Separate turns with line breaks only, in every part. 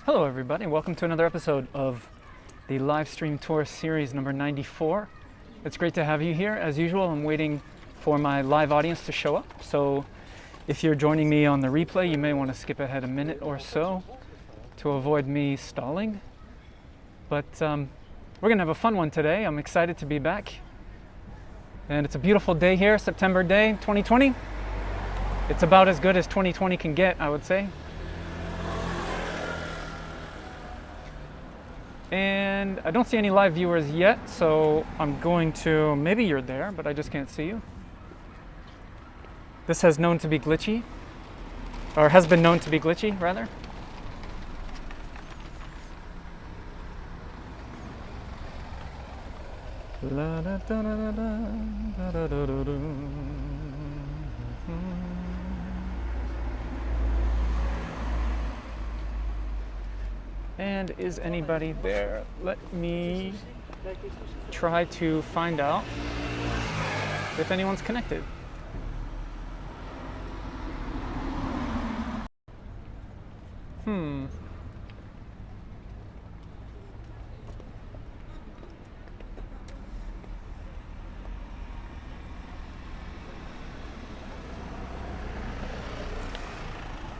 Hello everybody, welcome to another episode of the live stream tour series number 94. It's great to have you here. As usual, I'm waiting for my live audience to show up. So if you're joining me on the replay, you may want to skip ahead a minute or so to avoid me stalling. But we're going to have a fun one today. I'm excited to be back. And it's a beautiful day here, September day 2020. It's about as good as 2020 can get, I would say. And I don't see any live viewers yet, so I'm going to, maybe you're there, but I just can't see you. This has known to be glitchy, or has been known to be glitchy, rather. La da da da da da da da da. And is anybody there? Let me try to find out if anyone's connected.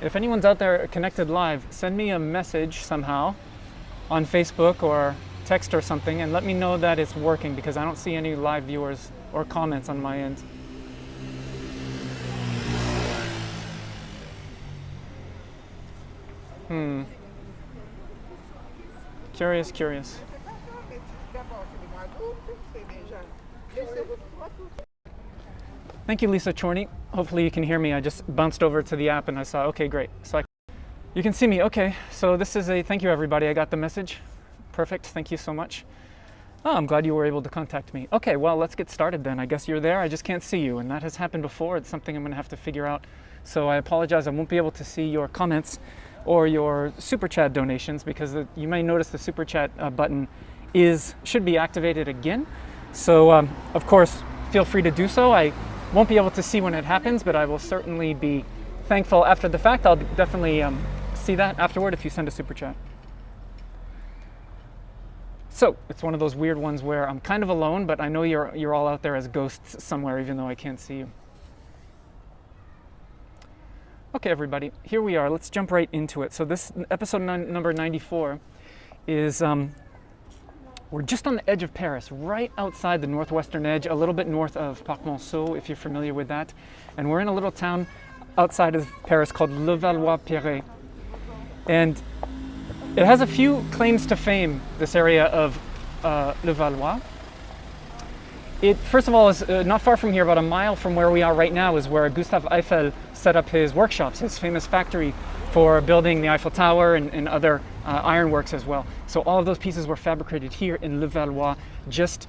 If anyone's out there connected live, send me a message somehow on Facebook or text or something and let me know that it's working, because I don't see any live viewers or comments on my end. Curious. Thank you, Lisa Chorney. Hopefully you can hear me. I just bounced over to the app and I saw, okay, great. So you can see me. Okay, so this is thank you everybody. I got the message. Perfect, thank you so much. Oh, I'm glad you were able to contact me. Okay, well, let's get started then. I guess you're there, I just can't see you, and that has happened before. It's something I'm gonna have to figure out. So I apologize, I won't be able to see your comments or your super chat donations, because you may notice the super chat button should be activated again. So of course, feel free to do so. I won't be able to see when it happens, but I will certainly be thankful after the fact. I'll definitely see that afterward if you send a super chat. So it's one of those weird ones where I'm kind of alone, but I know you're all out there as ghosts somewhere, even though I can't see you. Okay, everybody, here we are. Let's jump right into it. So this episode number 94 is we're just on the edge of Paris, right outside the northwestern edge, a little bit north of Parc Monceau, if you're familiar with that. And we're in a little town outside of Paris called Levallois-Perret. And it has a few claims to fame, this area of Levallois. It, first of all, is not far from here, about a mile from where we are right now, is where Gustav Eiffel set up his workshops, his famous factory for building the Eiffel Tower and other ironworks as well. So all of those pieces were fabricated here in Levallois, just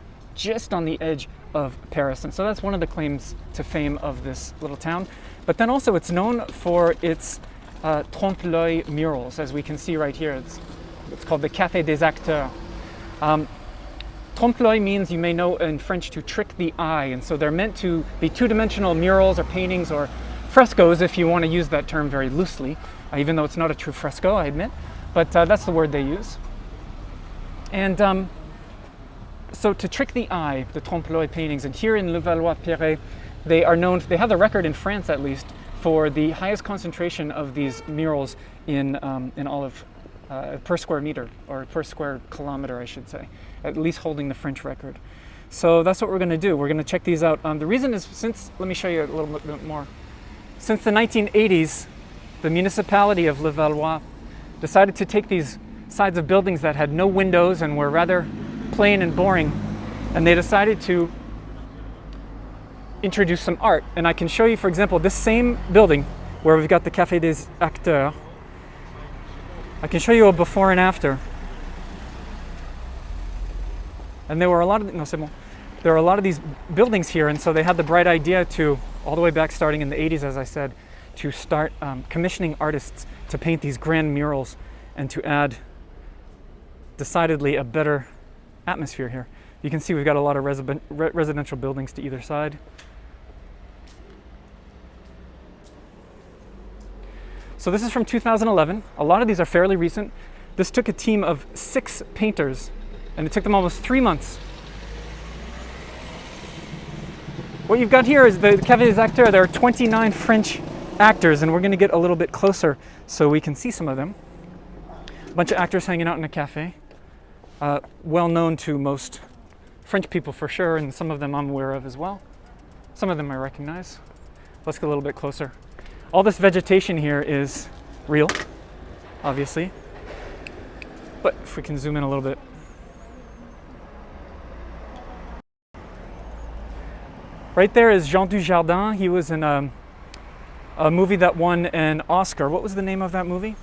on the edge of Paris. And so that's one of the claims to fame of this little town. But then also it's known for its Trompe-L'œil Murals, as we can see right here. It's called the Café des Acteurs. Trompe-l'œil means, you may know in French, to trick the eye. And so they're meant to be two-dimensional murals or paintings or frescoes, if you want to use that term very loosely, even though it's not a true fresco, I admit. But that's the word they use. And so to trick the eye, the Trompe-l'œil paintings, and here in Levallois-Perret, they are known, they have the record in France at least, for the highest concentration of these murals in all of, per square meter, or per square kilometer, I should say, at least holding the French record. So that's what we're going to do. We're going to check these out. The reason is, let me show you a little bit more. Since the 1980s, the municipality of Levallois decided to take these sides of buildings that had no windows and were rather plain and boring, and they decided to introduce some art. And I can show you, for example, this same building where we've got the Café des Acteurs. I can show you a before and after. And there were a lot of these buildings here, and so they had the bright idea to, all the way back starting in the 80s, as I said, to start commissioning artists to paint these grand murals and to add decidedly a better atmosphere here. You can see we've got a lot of residential buildings to either side. So this is from 2011. A lot of these are fairly recent. This took a team of 6 painters, and it took them almost 3 months. What you've got here is the Café des Acteurs. There are 29 French actors, and we're going to get a little bit closer so we can see some of them. A bunch of actors hanging out in a cafe. Well known to most French people for sure, and some of them I'm aware of as well. Some of them I recognize. Let's get a little bit closer. All this vegetation here is real, obviously. But if we can zoom in a little bit. Right there is Jean Dujardin. He was in a movie that won an Oscar. What was the name of that movie?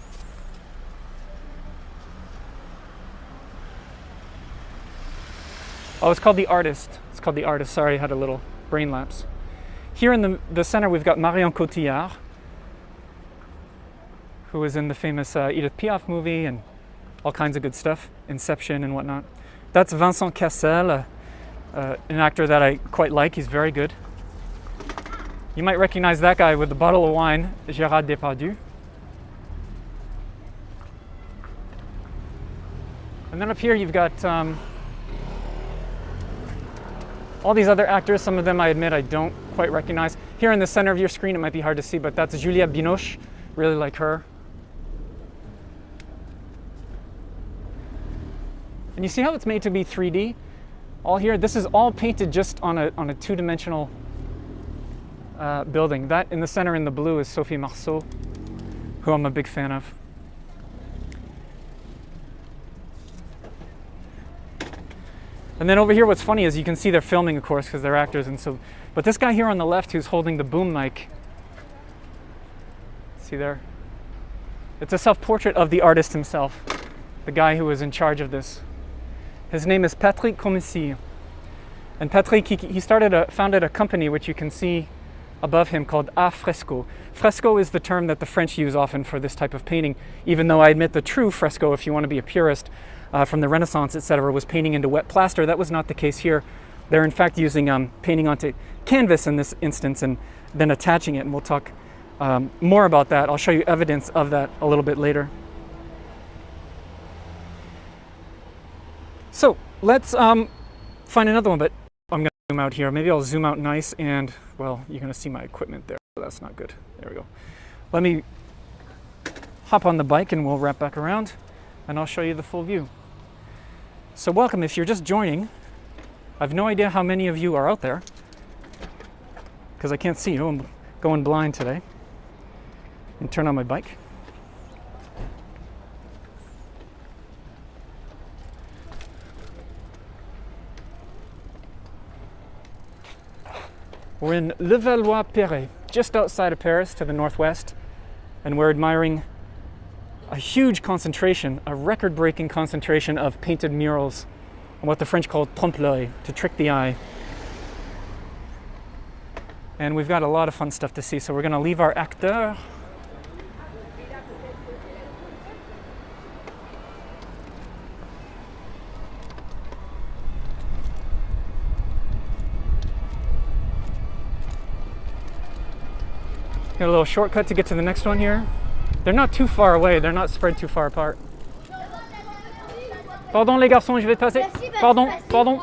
Oh, it's called The Artist. It's called The Artist. Sorry, I had a little brain lapse. Here in the center, we've got Marion Cotillard, who was in the famous Edith Piaf movie and all kinds of good stuff, Inception and whatnot. That's Vincent Cassel, an actor that I quite like. He's very good. You might recognize that guy with the bottle of wine, Gérard Depardieu. And then up here you've got all these other actors. Some of them I admit I don't quite recognize. Here in the center of your screen it might be hard to see, but that's Juliette Binoche. Really like her. And you see how it's made to be 3D? All here, this is all painted just on a two-dimensional building. That in the center in the blue is Sophie Marceau, who I'm a big fan of. And then over here, what's funny is you can see they're filming, of course, because they're actors, and so. But this guy here on the left, who's holding the boom mic, see there? It's a self-portrait of the artist himself, the guy who was in charge of this. His name is Patrick Comsi. And Patrick, he founded a company which you can see above him called Art Fresco. Fresco is the term that the French use often for this type of painting, even though I admit the true fresco, if you want to be a purist, from the Renaissance, etc., was painting into wet plaster. That was not the case here. They're in fact using painting onto canvas in this instance and then attaching it, and we'll talk more about that. I'll show you evidence of that a little bit later. So let's find another one, but I'm going to zoom out here. Maybe I'll zoom out nice and, well, you're going to see my equipment there. That's not good. There we go. Let me hop on the bike and we'll wrap back around and I'll show you the full view. So welcome if you're just joining. I have no idea how many of you are out there because I can't see you. I'm going blind today. And turn on my bike. We're in Levallois-Perret, just outside of Paris to the northwest, and we're admiring a huge concentration, a record-breaking concentration of painted murals, and what the French call Trompe-L'œil, to trick the eye. And we've got a lot of fun stuff to see, so we're going to leave our Acteurs. Got a little shortcut to get to the next one here. They're not too far away, they're not spread too far apart. Pardon les garçons, je vais passer. Pardon, pardon.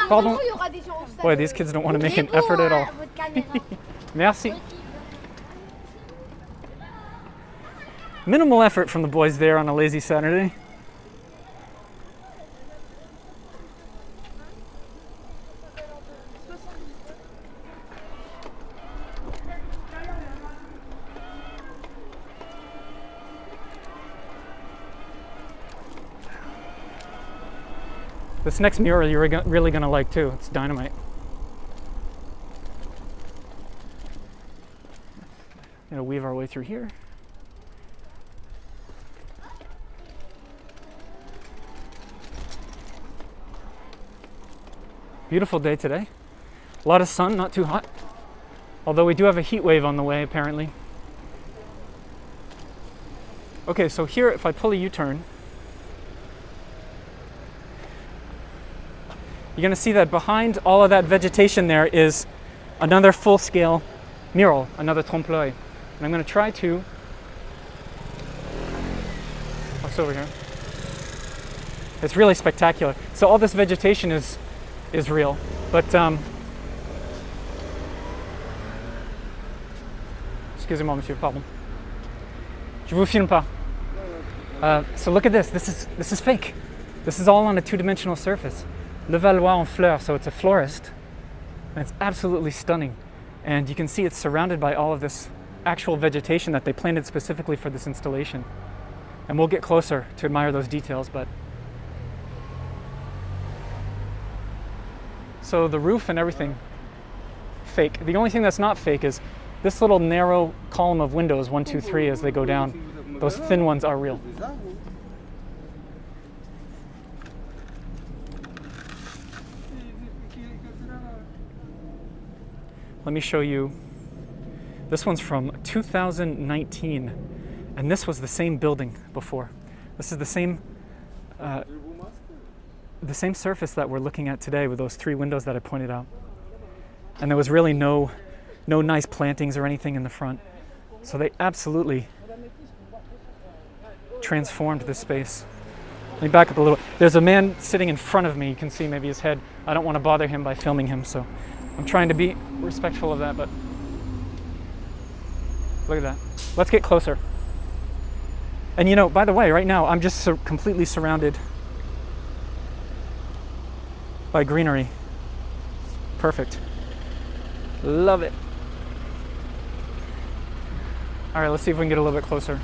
Pardon. Boy, these kids don't want to make an effort at all. Merci. Minimal effort from the boys there on a lazy Saturday. This next mural you're really going to like too. It's dynamite. Gonna weave our way through here. Beautiful day today. A lot of sun, not too hot. Although we do have a heat wave on the way apparently. Okay, so here if I pull a U-turn, you're going to see that behind all of that vegetation there is another full-scale mural, another Trompe-L'œil. And I'm going to try to What's over here? It's really spectacular. So all this vegetation is real, but excusez-moi, monsieur, pardon. Je vous filme pas. So look at this. This is fake. This is all on a two-dimensional surface. Levallois en fleurs, so it's a florist, and it's absolutely stunning. And you can see it's surrounded by all of this actual vegetation that they planted specifically for this installation. And we'll get closer to admire those details, but so the roof and everything, fake. The only thing that's not fake is this little narrow column of windows, 1, 2, 3, as they go down. Those thin ones are real. Let me show you. This one's from 2019, and this was the same building before. This is the same surface that we're looking at today with those 3 windows that I pointed out. And there was really no nice plantings or anything in the front. So they absolutely transformed this space. Let me back up a little. There's a man sitting in front of me. You can see maybe his head. I don't want to bother him by filming him, so I'm trying to be respectful of that, but look at that. Let's get closer. And you know, by the way, right now I'm just completely surrounded by greenery. Perfect. Love it. All right, let's see if we can get a little bit closer.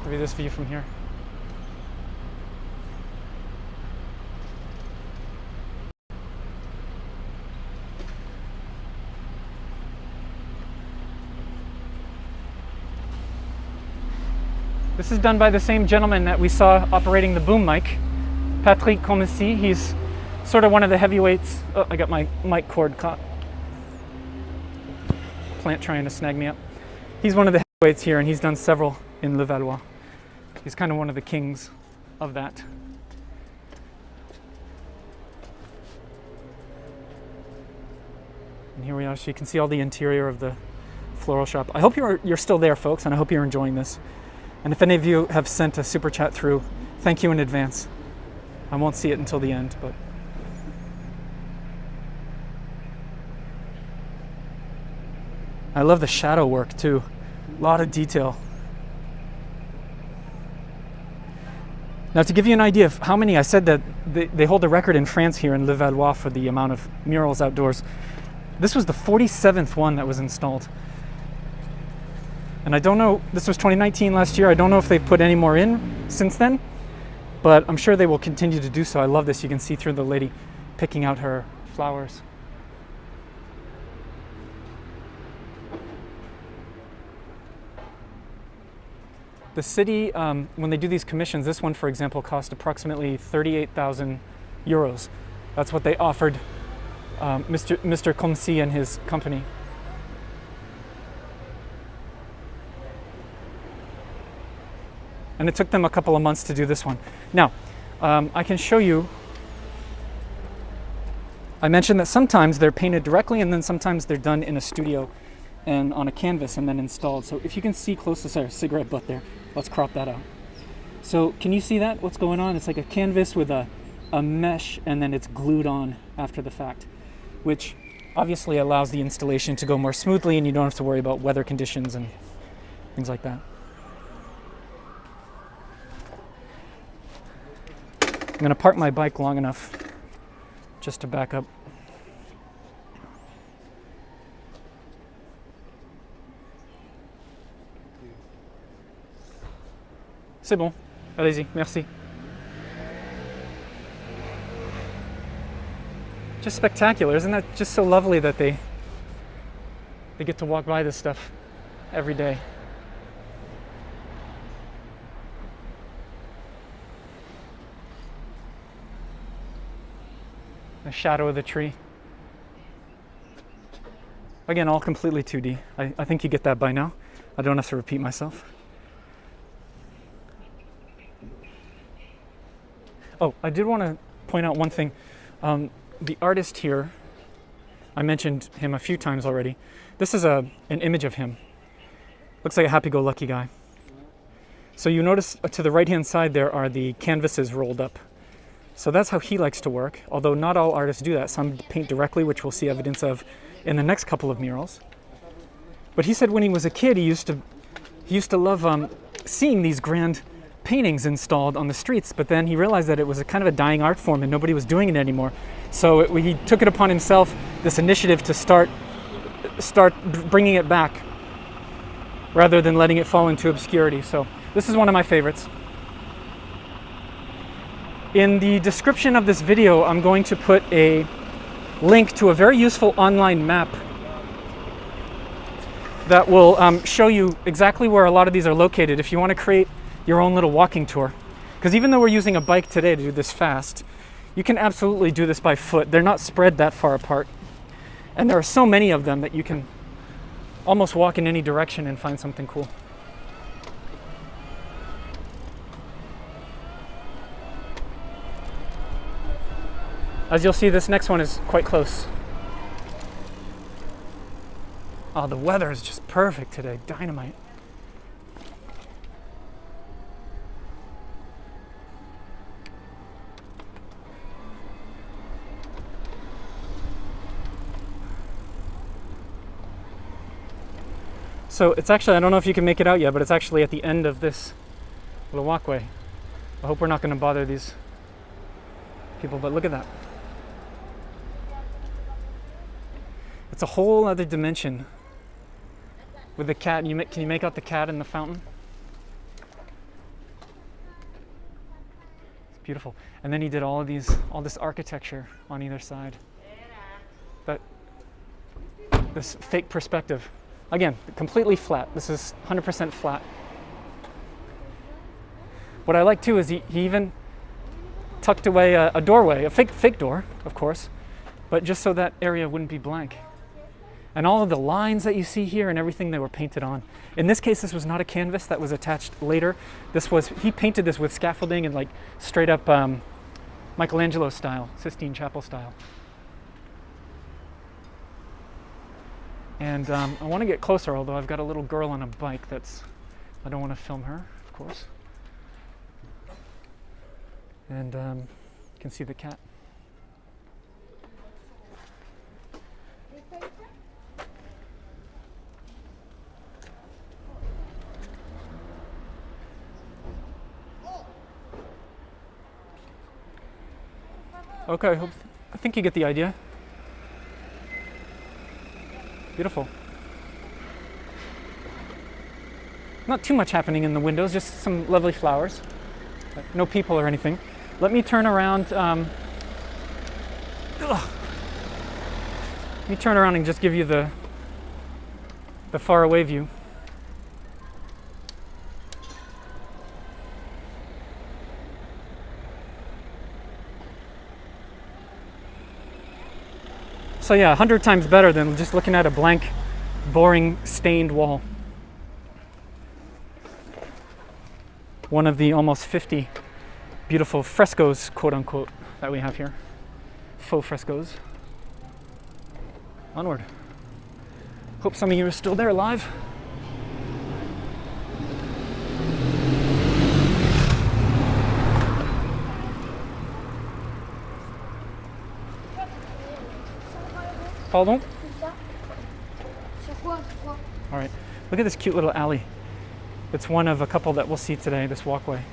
Maybe this view from here. This is done by the same gentleman that we saw operating the boom mic, Patrick Comsi. He's sort of one of the heavyweights. Oh, I got my mic cord caught. Plant trying to snag me up. He's one of the heavyweights here, and he's done several in Levallois. He's kind of one of the kings of that. And here we are, so you can see all the interior of the floral shop. I hope you're still there, folks, and I hope you're enjoying this. And if any of you have sent a super chat through, thank you in advance. I won't see it until the end, but I love the shadow work too. A lot of detail. Now, to give you an idea of how many, I said that they hold the record in France here in Levallois for the amount of murals outdoors. This was the 47th one that was installed. And I don't know, this was 2019 last year. I don't know if they've put any more in since then, but I'm sure they will continue to do so. I love this. You can see through the lady picking out her flowers. The city, when they do these commissions, this one, for example, cost approximately 38,000 euros. That's what they offered Mr. Comsi and his company. And it took them a couple of months to do this one. Now, I can show you. I mentioned that sometimes they're painted directly, and then sometimes they're done in a studio and on a canvas and then installed. So if you can see close to there, cigarette butt there. Let's crop that out. So can you see that? What's going on? It's like a canvas with a mesh, and then it's glued on after the fact, which obviously allows the installation to go more smoothly, and you don't have to worry about weather conditions and things like that. I'm going to park my bike long enough just to back up. C'est bon. Allez-y. Merci. Just spectacular. Isn't that just so lovely that they get to walk by this stuff every day? The shadow of the tree. Again, all completely 2D. I think you get that by now. I don't have to repeat myself. Oh, I did want to point out one thing. The artist here, I mentioned him a few times already. This is an image of him. Looks like a happy-go-lucky guy. So you notice to the right-hand side there are the canvases rolled up. So that's how he likes to work, although not all artists do that. Some paint directly, which we'll see evidence of in the next couple of murals. But he said when he was a kid, he used to love seeing these grand paintings installed on the streets, but then he realized that it was a kind of a dying art form and nobody was doing it anymore. So he took it upon himself, this initiative to start bringing it back rather than letting it fall into obscurity. So this is one of my favorites. In the description of this video, I'm going to put a link to a very useful online map that will show you exactly where a lot of these are located if you want to create your own little walking tour. Because even though we're using a bike today to do this fast, you can absolutely do this by foot. They're not spread that far apart. And there are so many of them that you can almost walk in any direction and find something cool. As you'll see, this next one is quite close. Oh, the weather is just perfect today. Dynamite. So it's actually, I don't know if you can make it out yet, but it's actually at the end of this little walkway. I hope we're not going to bother these people, but look at that. It's a whole other dimension with the cat. Can you make out the cat in the fountain? It's beautiful. And then he did all this architecture on either side. This fake perspective. Again, completely flat. This is 100% flat. What I like too is he even tucked away a doorway, a fake door, of course, but just so that area wouldn't be blank. And all of the lines that you see here and everything, they were painted on. In this case, this was not a canvas that was attached later. He painted this with scaffolding and like straight up Michelangelo style, Sistine Chapel style. And I want to get closer, although I've got a little girl on a bike I don't want to film her, of course. And you can see the cat. Okay, I think you get the idea. Beautiful. Not too much happening in the windows, just some lovely flowers. No people or anything. Let me turn around. Let me turn around and just give you the far away view. So yeah, 100 times better than just looking at a blank, boring, stained wall. One of the almost 50 beautiful frescoes, quote unquote, that we have here. Faux frescoes. Onward. Hope some of you are still there live. Pardon? All right, look at this cute little alley. It's one of a couple that we'll see today, this walkway.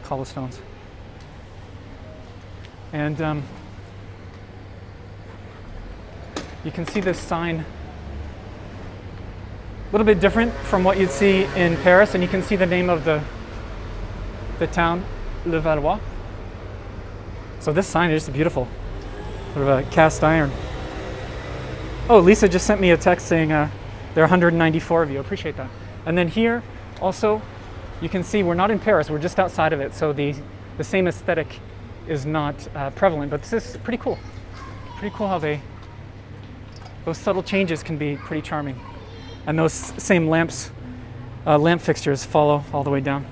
Cobblestones. And you can see this sign, a little bit different from what you'd see in Paris, and you can see the name of the town, Levallois. So this sign is just beautiful. Sort of a cast iron. Oh, Lisa just sent me a text saying there are 194 of you. Appreciate that. And then here, also, you can see we're not in Paris. We're just outside of it, so the same aesthetic is not prevalent. But this is pretty cool. Pretty cool how those subtle changes can be pretty charming. And those same lamp fixtures follow all the way down.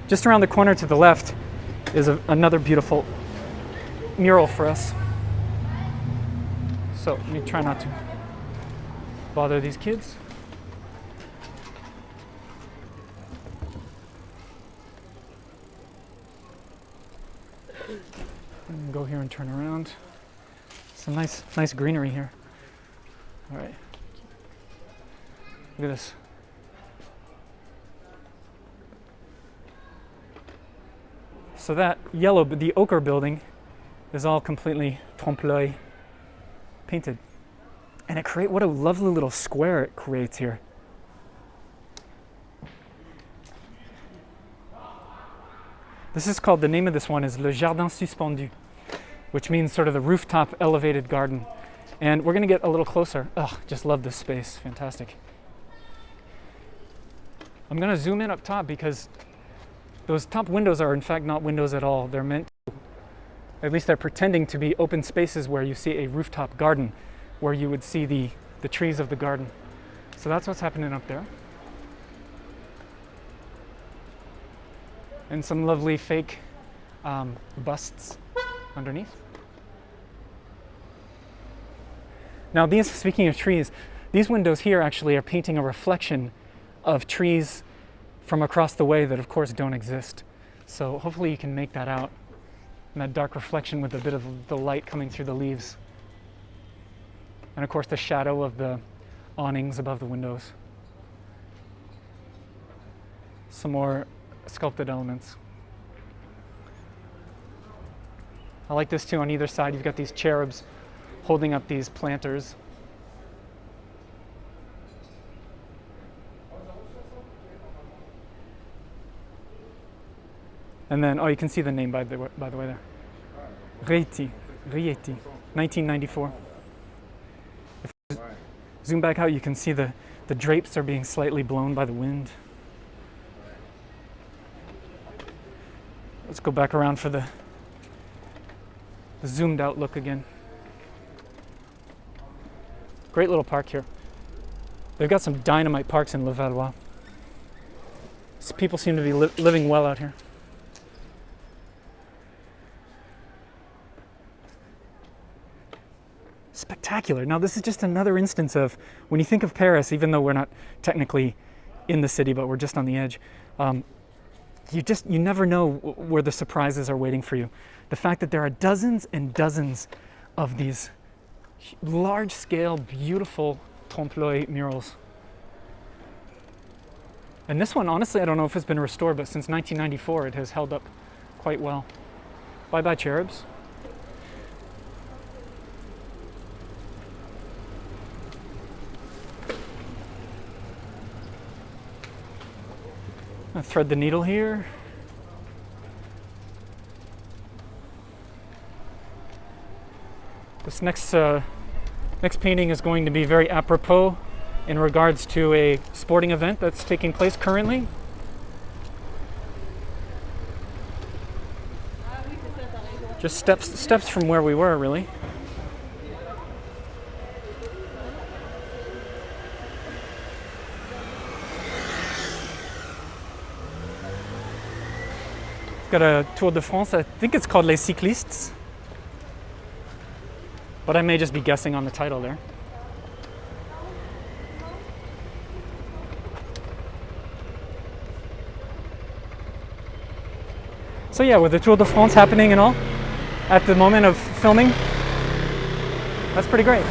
Just around the corner to the left is another beautiful mural for us. So let me try not to bother these kids. And go here and turn around. Some nice greenery here. All right. Look at this. So that yellow, the ochre building, is all completely Trompe-L'œil painted. And what a lovely little square it creates here. This is called, the name of this one is Le Jardin Suspendu, which means sort of the rooftop elevated garden. And we're gonna get a little closer. Ugh, just love this space, fantastic. I'm gonna zoom in up top because those top windows are in fact not windows at all. They're meant to, at least they're pretending to be open spaces where you see a rooftop garden, where you would see the trees of the garden. So that's what's happening up there. And some lovely fake busts underneath. Now these, speaking of trees, these windows here actually are painting a reflection of trees from across the way that of course don't exist. So hopefully you can make that out. And that dark reflection with a bit of the light coming through the leaves. And of course the shadow of the awnings above the windows. Some more sculpted elements. I like this too. On either side you've got these cherubs holding up these planters. And then, oh, you can see the name by the way there. Rieti, 1994. If I zoom back out, you can see the drapes are being slightly blown by the wind. Let's go back around for the zoomed out look again. Great little park here. They've got some dynamite parks in Levallois. People seem to be living well out here. Spectacular. Now this is just another instance of, when you think of Paris, even though we're not technically in the city, but we're just on the edge, you never know where the surprises are waiting for you. The fact that there are dozens and dozens of these large-scale, beautiful Trompe-L'œil murals. And this one, honestly, I don't know if it's been restored, but since 1994 it has held up quite well. Bye-bye, cherubs. I'll thread the needle here. This next painting is going to be very apropos in regards to a sporting event that's taking place currently. Just steps from where we were, really. Got a Tour de France. I think it's called Les Cyclistes, but I may just be guessing on the title there. So yeah, with the Tour de France happening and all at the moment of filming, that's pretty great.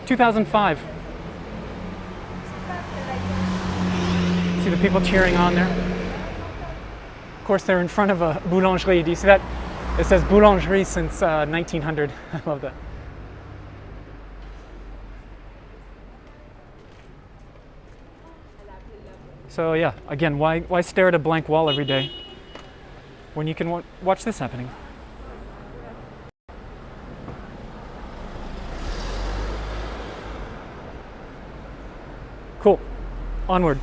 (2005). See the people cheering on there. Of course, they're in front of a boulangerie. Do you see that? It says boulangerie since 1900. I love that. So yeah, again, why stare at a blank wall every day when you can watch this happening? Cool. Onward.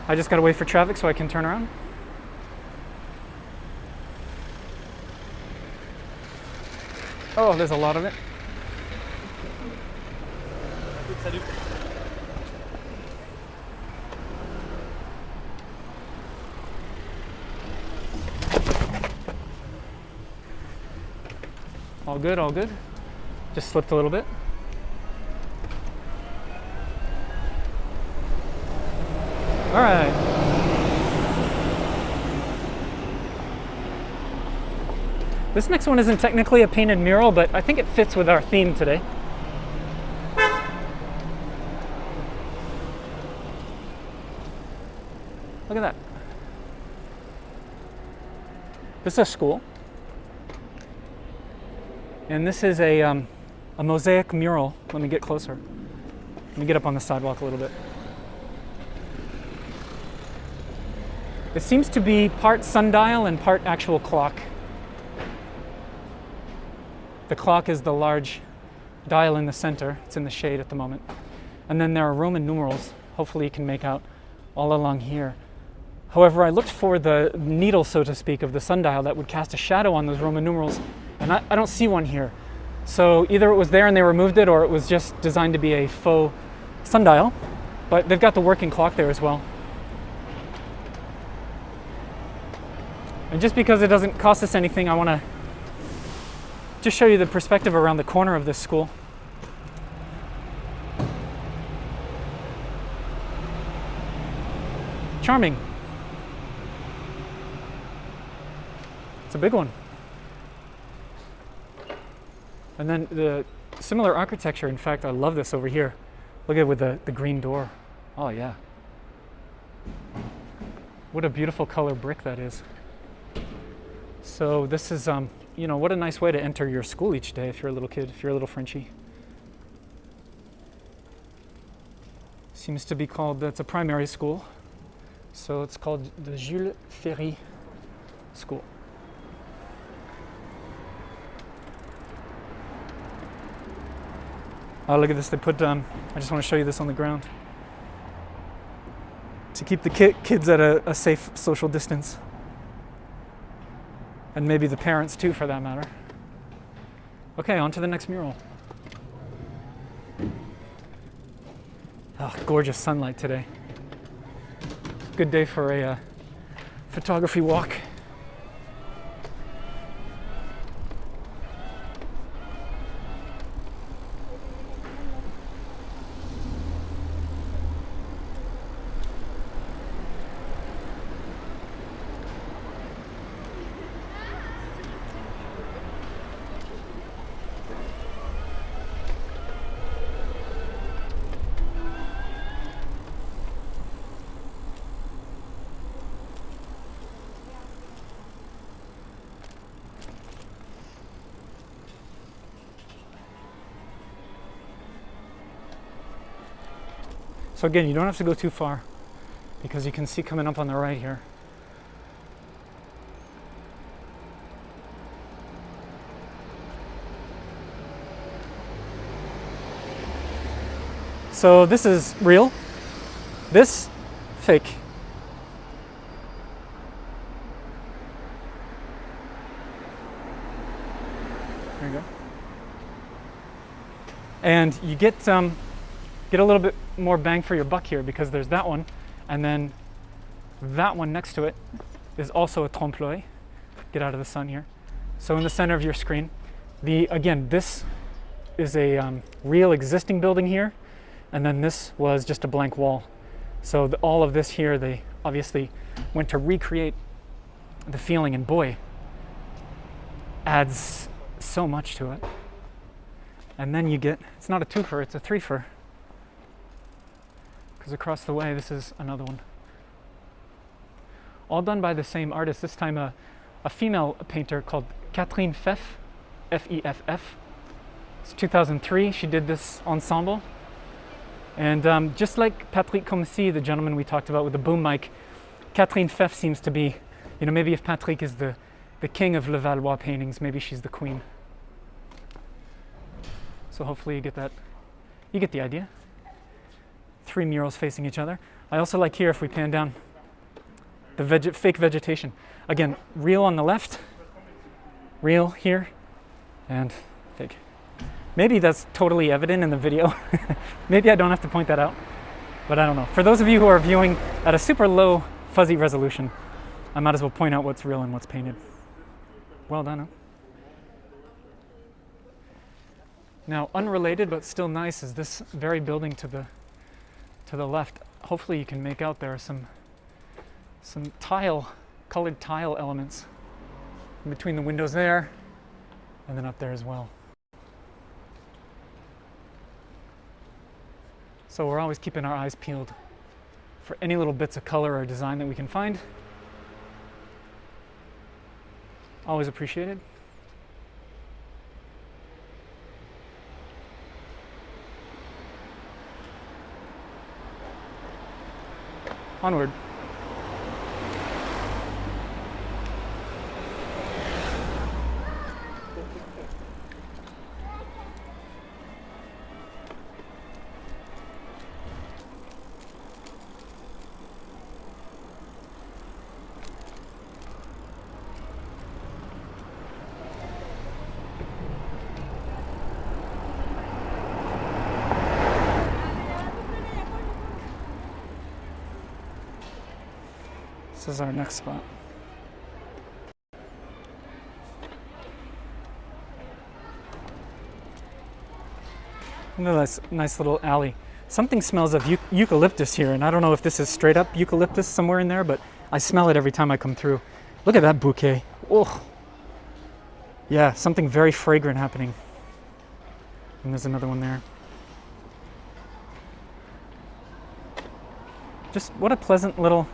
I just gotta wait for traffic so I can turn around. Oh, there's a lot of it. All good, all good. Just slipped a little bit. All right. This next one isn't technically a painted mural, but I think it fits with our theme today. Look at that. This is a school. And this is a mosaic mural. Let me get closer. Let me get up on the sidewalk a little bit. It seems to be part sundial and part actual clock. The clock is the large dial in the center. It's in the shade at the moment. And then there are Roman numerals, hopefully you can make out, all along here. However, I looked for the needle, so to speak, of the sundial that would cast a shadow on those Roman numerals, and I don't see one here. So either it was there and they removed it, or it was just designed to be a faux sundial. But they've got the working clock there as well. And just because it doesn't cost us anything, I want to just show you the perspective around the corner of this school. Charming. It's a big one. And then the similar architecture, in fact, I love this over here. Look at it with the green door. Oh yeah. What a beautiful color brick that is. So this is, you know, what a nice way to enter your school each day if you're a little kid, if you're a little Frenchie. Seems to be called, it's a primary school. So it's called the Jules Ferry School. Oh, look at this. They put, I just want to show you this on the ground to keep the kids at a safe social distance. And maybe the parents too, for that matter. Okay, on to the next mural. Oh, gorgeous sunlight today. Good day for a photography walk. So again, you don't have to go too far because you can see coming up on the right here. So this is real, this fake. There you go. And you get a little bit more bang for your buck here because there's that one, and then that one next to it is also a trompe-l'œil. Get out of the sun here. So in the center of your screen, again, this is a real existing building here, and then this was just a blank wall. So all of this here, they obviously went to recreate the feeling, and boy, adds so much to it. And then you get, it's not a twofer, it's a threefer. Because across the way, this is another one. All done by the same artist, this time a female painter called Kathleen Feff, F-E-F-F. It's 2003, she did this ensemble. And just like Patrick Comsi, the gentleman we talked about with the boom mic, Kathleen Feff seems to be, you know, maybe if Patrick is the king of Levallois paintings, maybe she's the queen. So hopefully you get that, you get the idea. 3 murals facing each other. I also like here, if we pan down, the fake vegetation. Again, real on the left, real here, and fake. Maybe that's totally evident in the video. Maybe I don't have to point that out, but I don't know. For those of you who are viewing at a super low fuzzy resolution, I might as well point out what's real and what's painted. Well done, huh? Now, unrelated but still nice is this very building to the left. Hopefully you can make out there are some colored tile elements in between the windows there and then up there as well. So we're always keeping our eyes peeled for any little bits of color or design that we can find. Always appreciated. Onward. This is our next spot. Nice little alley. Something smells of eucalyptus here, and I don't know if this is straight up eucalyptus somewhere in there, but I smell it every time I come through. Look at that bouquet. Oh, yeah, something very fragrant happening. And there's another one there. Just what a pleasant little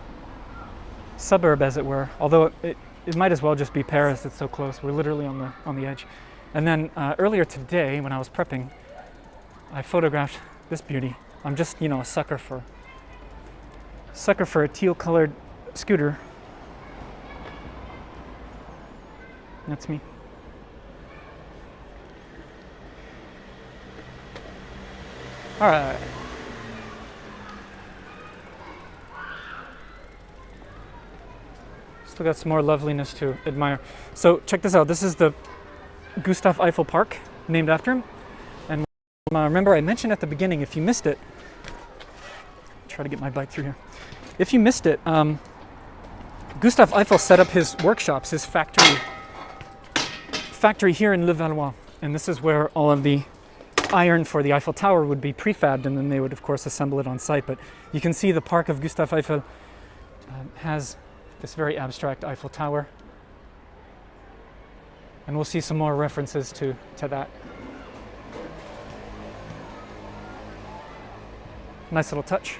suburb, as it were, although it might as well just be Paris. It's so close. We're literally on the edge. And then earlier today, when I was prepping, I photographed this beauty. I'm just, a sucker for a teal-colored scooter. That's me. All right. Still got some more loveliness to admire. So check this out. This is the Gustav Eiffel Park, named after him. And remember, I mentioned at the beginning, if you missed it, try to get my bike through here. If you missed it, Gustav Eiffel set up his workshops, his factory here in Levallois. And this is where all of the iron for the Eiffel Tower would be prefabbed, and then they would, of course, assemble it on site. But you can see the park of Gustav Eiffel has this very abstract Eiffel Tower. And we'll see some more references to that. Nice little touch.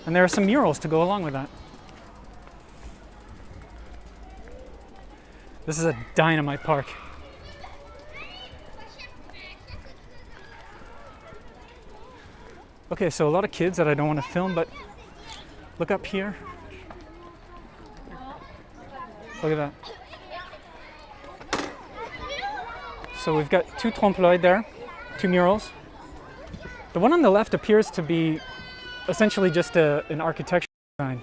And there are some murals to go along with that. This is a dynamite park. Okay, so a lot of kids that I don't want to film, but look up here. Look at that. So we've got two Trompe-L'œil there, two murals. The one on the left appears to be essentially just an architectural design.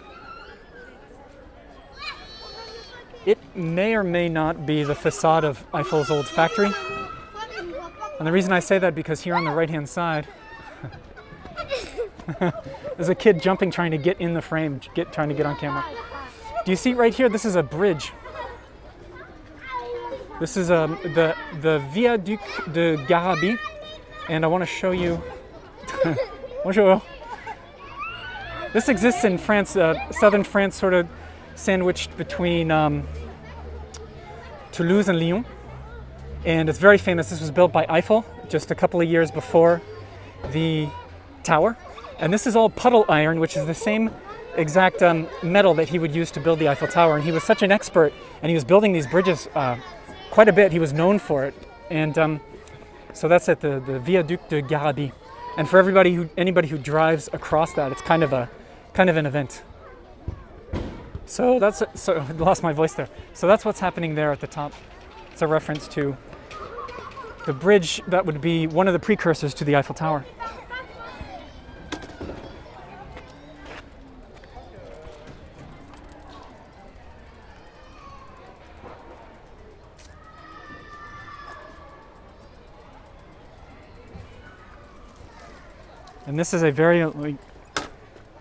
It may or may not be the facade of Eiffel's old factory. And the reason I say that because here on the right-hand side, there's a kid jumping, trying to get in the frame, trying to get on camera. Do you see right here? This is a bridge. This is the Viaduc de Garabie, and I want to show you. Bonjour. This exists in France, southern France, sort of sandwiched between Toulouse and Lyon, and it's very famous. This was built by Eiffel just a couple of years before the tower. And this is all puddle iron, which is the same exact metal that he would use to build the Eiffel Tower. And he was such an expert, and he was building these bridges quite a bit. He was known for it. And so that's at the Viaduc de Garabie. And for anybody who drives across that, it's kind of an event. So I lost my voice there. So that's what's happening there at the top. It's a reference to the bridge that would be one of the precursors to the Eiffel Tower. And this is a very,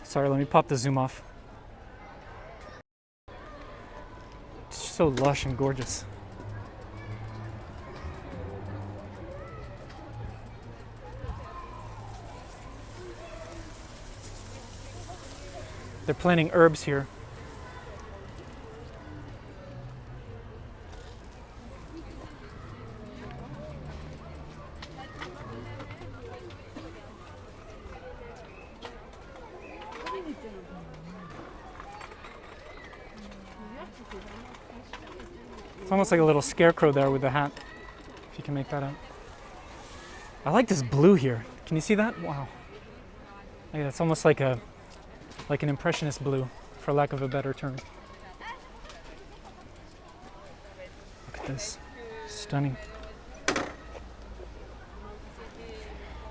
sorry, let me pop the zoom off. It's so lush and gorgeous. They're planting herbs here. It's almost like a little scarecrow there with the hat, if you can make that out. I like this blue here. Can you see that? Wow. Yeah, it's almost like an impressionist blue, for lack of a better term. Look at this. Stunning.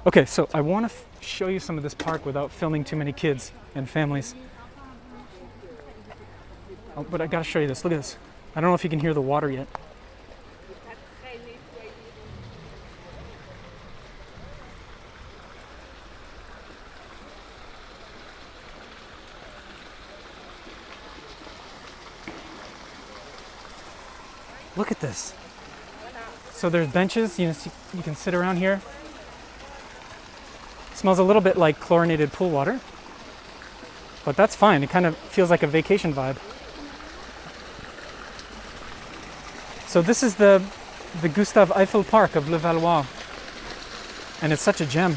Okay, so I want to show you some of this park without filming too many kids and families. Oh, but I gotta show you this. Look at this. I don't know if you can hear the water yet. Look at this. So there's benches, you can sit around here. It smells a little bit like chlorinated pool water, but that's fine. It kind of feels like a vacation vibe. So this is the Gustav Eiffel Park of Levallois, and it's such a gem.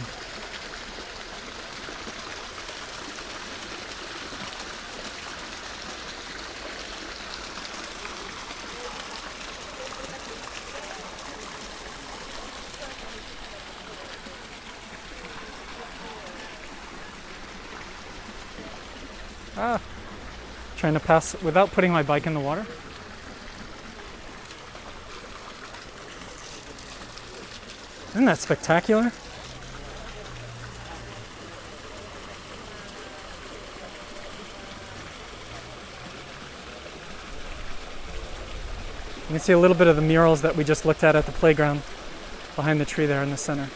Trying to pass without putting my bike in the water. Isn't that spectacular? You can see a little bit of the murals that we just looked at the playground behind the tree there in the center.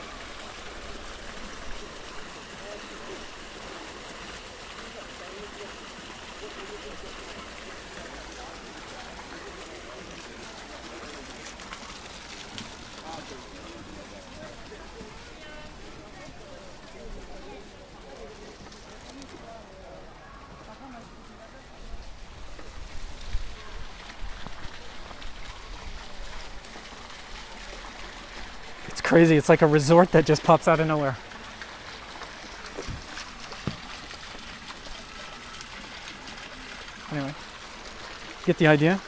Crazy, it's like a resort that just pops out of nowhere. Anyway, get the idea?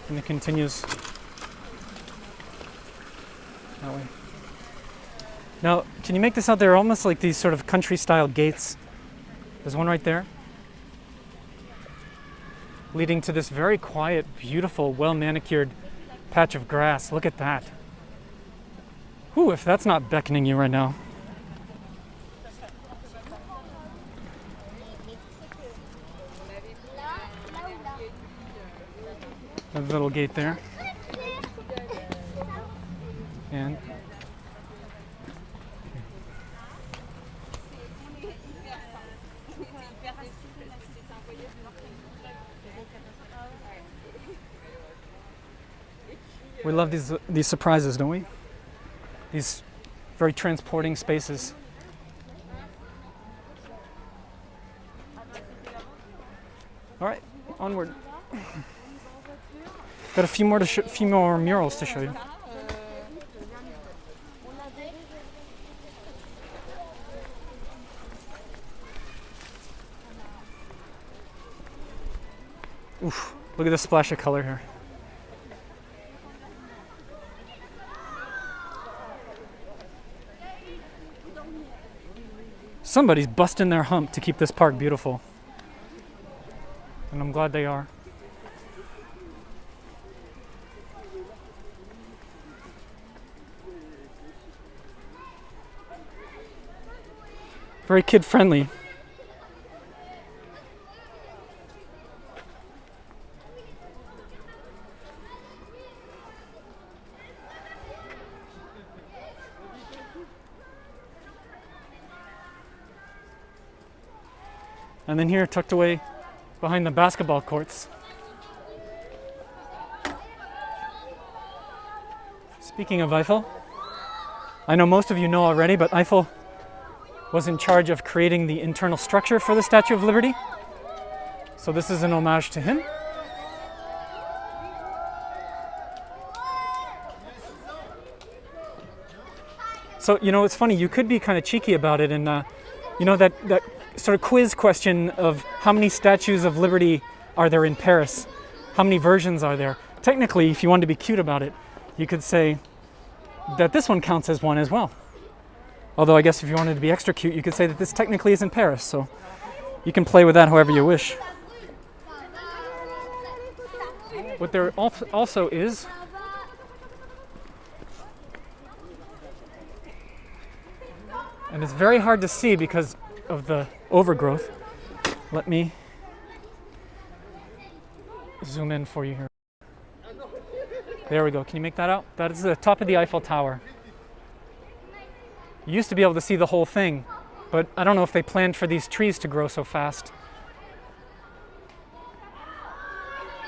And it continues that way. Now, can you make this out? There are almost like these sort of country-style gates. There's one right there, leading to this very quiet, beautiful, well-manicured patch of grass. Look at that. Whew, if that's not beckoning you right now. A little gate there. And we love these surprises, don't we? These very transporting spaces. All right, onward. Got a few more murals to show you. Oof, look at the splash of color here. Somebody's busting their hump to keep this park beautiful. And I'm glad they are. Very kid-friendly. And then here, tucked away behind the basketball courts. Speaking of Eiffel, I know most of you know already, but Eiffel was in charge of creating the internal structure for the Statue of Liberty. So this is an homage to him. So, you know, it's funny, you could be kind of cheeky about it, and you know, that sort of quiz question of how many statues of Liberty are there in Paris? How many versions are there? Technically, if you wanted to be cute about it, you could say that this one counts as one as well. Although I guess if you wanted to be extra cute, you could say that this technically is in Paris, so you can play with that however you wish. What there also is and it's very hard to see because of the overgrowth. Let me zoom in for you here. There we go. Can you make that out? That is the top of the Eiffel Tower. You used to be able to see the whole thing, but I don't know if they planned for these trees to grow so fast.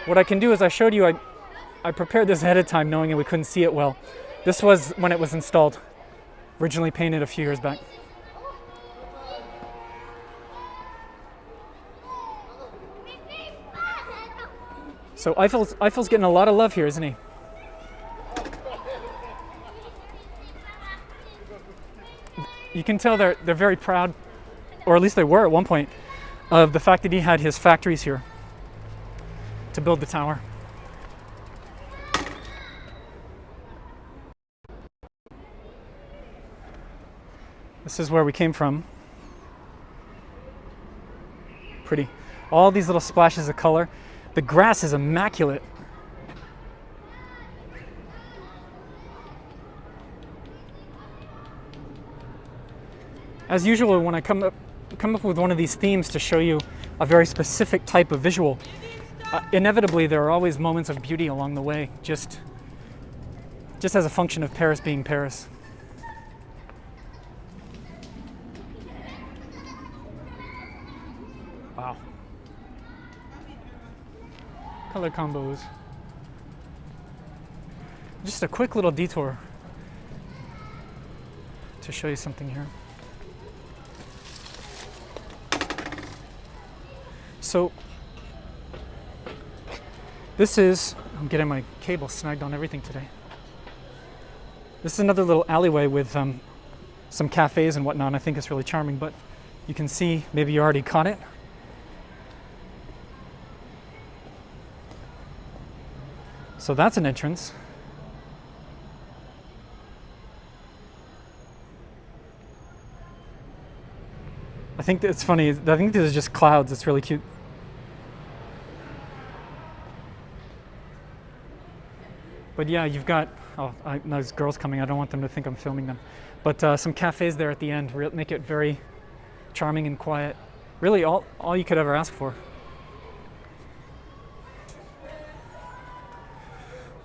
What I can do is I showed you, I prepared this ahead of time knowing that we couldn't see it well. This was when it was installed, originally painted a few years back. So Eiffel's getting a lot of love here, isn't he? You can tell they're very proud, or at least they were at one point, of the fact that he had his factories here to build the tower. This is where we came from. Pretty. All these little splashes of color. The grass is immaculate. As usual, when I come up with one of these themes to show you a very specific type of visual, inevitably there are always moments of beauty along the way, just as a function of Paris being Paris. Wow. Color combos. Just a quick little detour to show you something here. So this is, I'm getting my cable snagged on everything today. This is another little alleyway with some cafes and whatnot. I think it's really charming, but you can see, maybe you already caught it. So that's an entrance. I think it's funny. I think this is just clouds. It's really cute. But yeah, you've got, there's girls coming. I don't want them to think I'm filming them. But some cafes there at the end make it very charming and quiet. Really all you could ever ask for.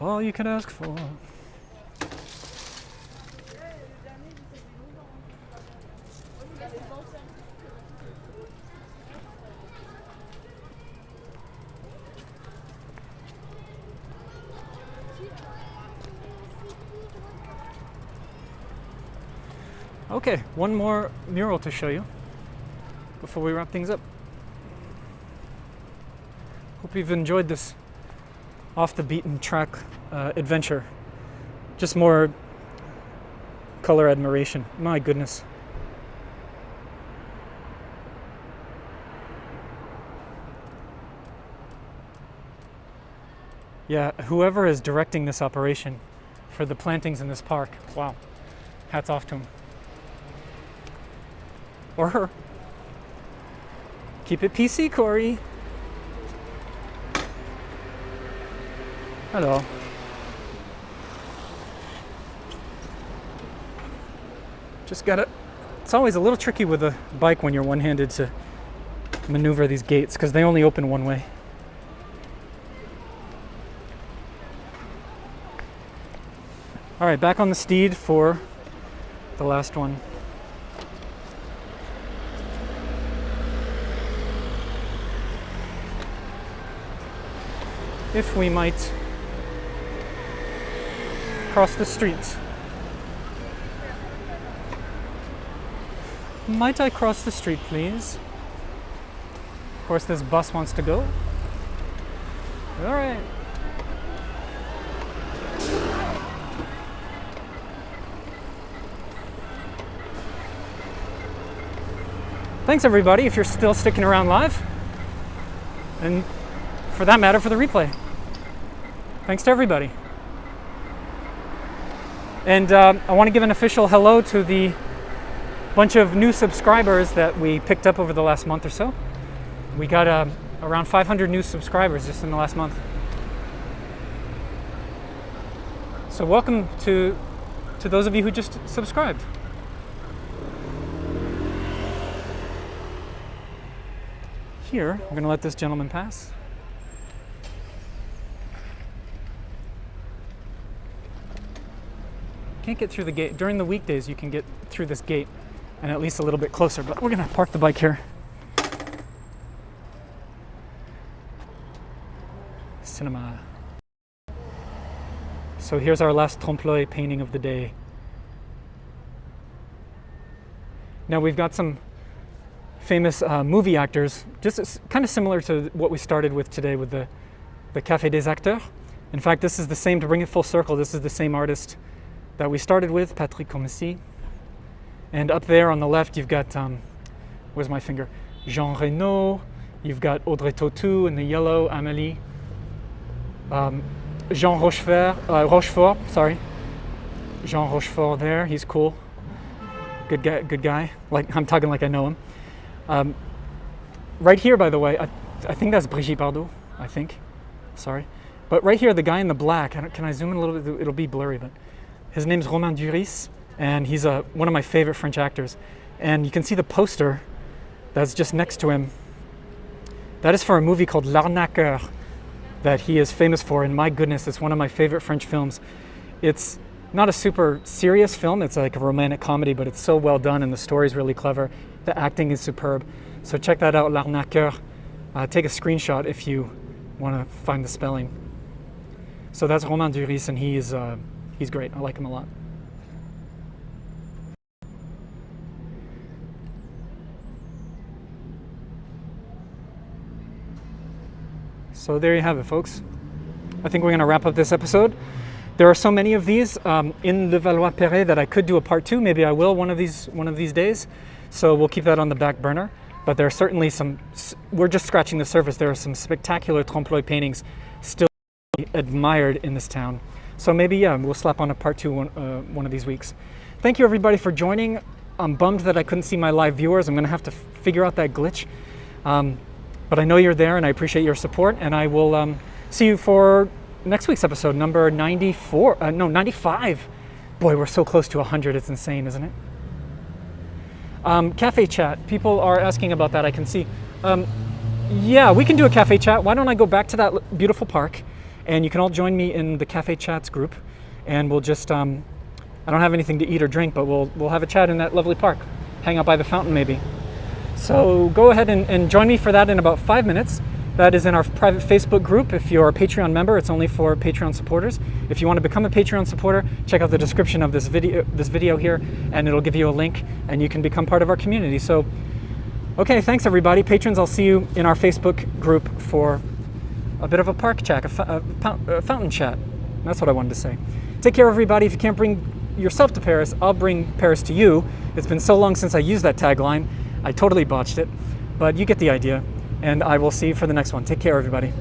All you could ask for. Okay, one more mural to show you before we wrap things up. Hope you've enjoyed this off the beaten track adventure. Just more color admiration. My goodness. Yeah, whoever is directing this operation for the plantings in this park, wow, hats off to him. Or her. Keep it PC, Corey. Hello. Just gotta, it's always a little tricky with a bike when you're one-handed to maneuver these gates because they only open one way. All right, back on the steed for the last one. if we might cross the street. Might I cross the street, please? Of course, this bus wants to go. All right. Thanks, everybody, if you're still sticking around live. And for that matter, for the replay. Thanks to everybody. And I want to give an official hello to the bunch of new subscribers that we picked up over the last month or so. We got around 500 new subscribers just in the last month. So welcome to those of you who just subscribed. Here, I'm going to let this gentleman pass. Can't get through the gate. During the weekdays, you can get through this gate and at least a little bit closer, but we're going to park the bike here. Cinema. So here's our last Trompe-L'œil painting of the day. Now we've got some famous movie actors, just kind of similar to what we started with today with the Café des Acteurs. In fact, this is the same, to bring it full circle, this is the same artist that we started with, Comsi. And up there on the left, you've got, where's my finger? Jean Reno, you've got Audrey Tautou in the yellow, Amélie. Jean Rochefort, sorry. Jean Rochefort there, he's cool. Good guy. Like, I'm talking like I know him. Right here, by the way, I think that's Brigitte Bardot, I think. Sorry. But right here, the guy in the black, can I zoom in a little bit? It'll be blurry, but his name's Romain Duris, and he's one of my favorite French actors. And you can see the poster that's just next to him. That is for a movie called L'Arnaqueur that he is famous for, and my goodness, it's one of my favorite French films. It's not a super serious film, it's like a romantic comedy, but it's so well done and the story's really clever. The acting is superb. So check that out, L'Arnaqueur. Take a screenshot if you want to find the spelling. So that's Romain Duris, and he's great. I like him a lot. So there you have it, folks. I think we're going to wrap up this episode. There are so many of these in Levallois-Perret that I could do a part 2. Maybe I will one of these days. So we'll keep that on the back burner. But there are certainly some, we're just scratching the surface. There are some spectacular Trompe-L'œil paintings still admired in this town. So maybe, yeah, we'll slap on a part 2 one of these weeks. Thank you, everybody, for joining. I'm bummed that I couldn't see my live viewers. I'm going to have to figure out that glitch. But I know you're there, and I appreciate your support. And I will see you for next week's episode, number 95. Boy, we're so close to 100. It's insane, isn't it? Cafe chat. People are asking about that, I can see. Yeah, we can do a cafe chat. Why don't I go back to that beautiful park, and you can all join me in the cafe chats group, and we'll just, I don't have anything to eat or drink, but we'll have a chat in that lovely park. Hang out by the fountain, maybe. So go ahead and join me for that in about 5 minutes. That is in our private Facebook group. If you're a Patreon member, it's only for Patreon supporters. If you want to become a Patreon supporter, check out the description of this video here, and it'll give you a link, and you can become part of our community. So, okay, thanks everybody. Patrons, I'll see you in our Facebook group for a bit of a park chat, a fountain chat. That's what I wanted to say. Take care, everybody. If you can't bring yourself to Paris, I'll bring Paris to you. It's been so long since I used that tagline. I totally botched it, but you get the idea. And I will see you for the next one. Take care, everybody.